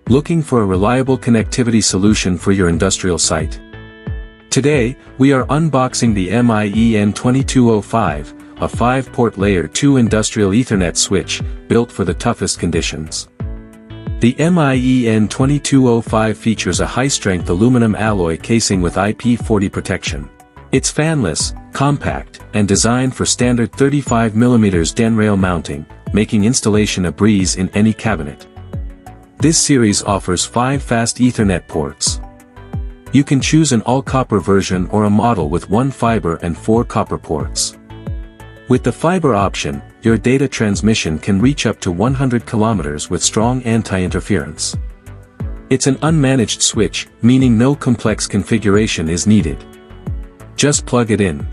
Looking for a reliable connectivity solution for your industrial site? Today, we are unboxing the MIEN2205, a 5-port Layer 2 industrial Ethernet switch, built for the toughest conditions. The MIEN2205 features a high-strength aluminum alloy casing with IP40 protection. It's fanless, compact, and designed for standard 35mm DEN rail mounting, making installation a breeze in any cabinet. This series offers 5 fast Ethernet ports. You can choose an all-copper version or a model with 1 fiber and 4 copper ports. With the fiber option, your data transmission can reach up to 100 kilometers with strong anti-interference. It's an unmanaged switch, meaning no complex configuration is needed. Just plug it in.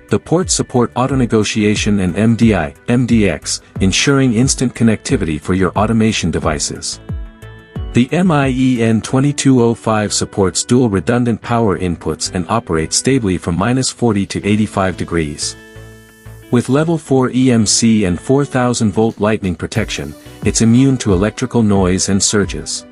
The ports support auto-negotiation and MDI, MDI-X, ensuring instant connectivity for your automation devices. The MIEN2205 supports dual redundant power inputs and operates stably from -40 to 85 degrees. With level 4 EMC and 4000 volt lightning protection, it's immune to electrical noise and surges.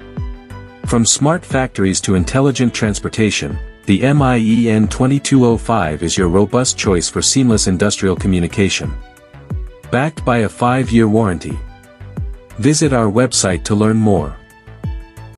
From smart factories to intelligent transportation, the MIEN2205 is your robust choice for seamless industrial communication. Backed by a 5-year warranty. Visit our website to learn more.